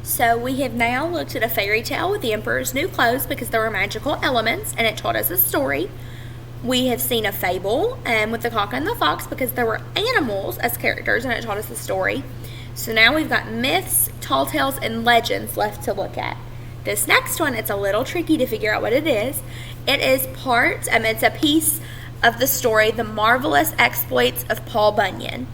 So we have now looked at a fairy tale with the emperor's new clothes because there were magical elements and it taught us a story. We have seen a fable with the cock and the fox because there were animals as characters and it taught us a story. So now we've got myths, tall tales, and legends left to look at. This next one, it's a little tricky to figure out what it is. It is it's a piece of the story, The Marvelous Exploits of Paul Bunyan.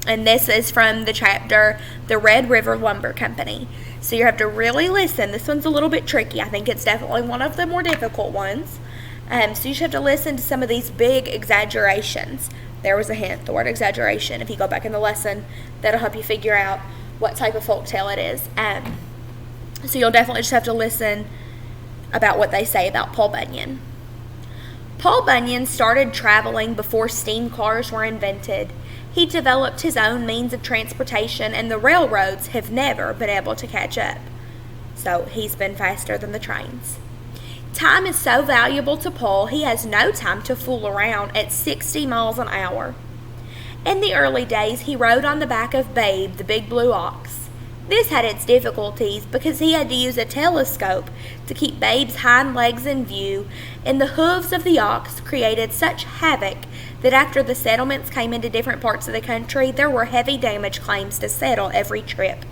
And this is from the chapter, The Red River Lumber Company. So you have to really listen. This one's a little bit tricky. I think it's definitely one of the more difficult ones. So you should have to listen to some of these big exaggerations. There was a hint, the word exaggeration. If you go back in the lesson, that'll help you figure out what type of folk tale it is. So you'll definitely just have to listen about what they say about Paul Bunyan. Paul Bunyan started traveling before steam cars were invented. He developed his own means of transportation, and the railroads have never been able to catch up. So he's been faster than the trains. Time is so valuable to Paul, he has no time to fool around at 60 miles an hour. In the early days, he rode on the back of Babe, the big blue ox. This had its difficulties because he had to use a telescope to keep Babe's hind legs in view, and the hooves of the ox created such havoc that after the settlements came into different parts of the country, there were heavy damage claims to settle every trip.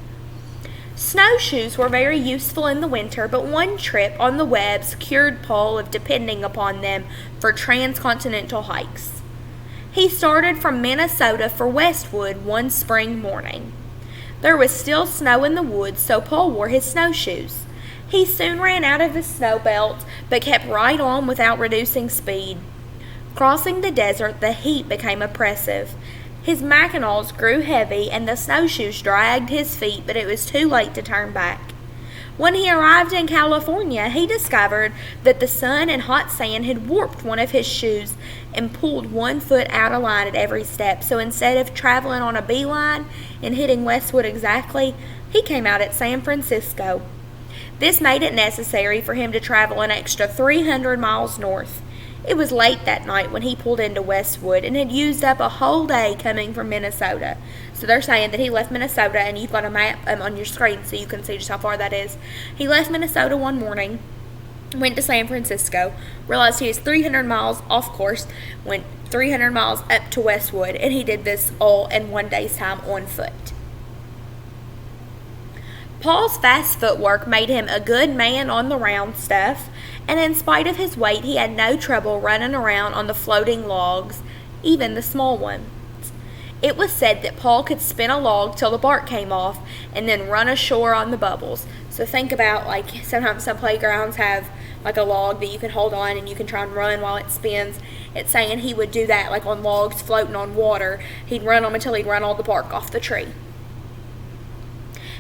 Snowshoes were very useful in the winter, but one trip on the webs cured Paul of depending upon them for transcontinental hikes. He started from Minnesota for Westwood one spring morning. There was still snow in the woods, so Paul wore his snowshoes. He soon ran out of his snow belt, but kept right on without reducing speed. Crossing the desert, the heat became oppressive. His mackinaws grew heavy, and the snowshoes dragged his feet, but it was too late to turn back. When he arrived in California, he discovered that the sun and hot sand had warped one of his shoes and pulled one foot out of line at every step. So instead of traveling on a beeline and hitting Westwood exactly, he came out at San Francisco. This made it necessary for him to travel an extra 300 miles north. It was late that night when he pulled into Westwood and had used up a whole day coming from Minnesota. So they're saying that he left Minnesota, and you've got a map on your screen so you can see just how far that is. He left Minnesota one morning, went to San Francisco, realized he was 300 miles off course, went 300 miles up to Westwood, and he did this all in one day's time on foot. Paul's fast footwork made him a good man on the round stuff, and in spite of his weight, he had no trouble running around on the floating logs, even the small ones. It was said that Paul could spin a log till the bark came off and then run ashore on the bubbles. So think about, like, sometimes some playgrounds have like a log that you can hold on and you can try and run while it spins. It's saying he would do that, like on logs floating on water. He'd run them until he'd run all the bark off the tree.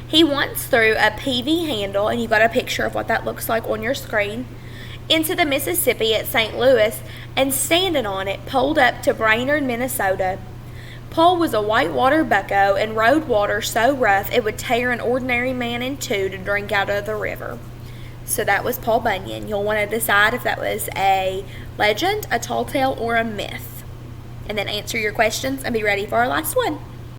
He once threw a PV handle, and you've got a picture of what that looks like on your screen, into the Mississippi at St. Louis, and standing on it, poled up to Brainerd, Minnesota. Paul was a whitewater bucko and rode water so rough it would tear an ordinary man in two to drink out of the river. So that was Paul Bunyan. You'll want to decide if that was a legend, a tall tale, or a myth. And then answer your questions and be ready for our last one.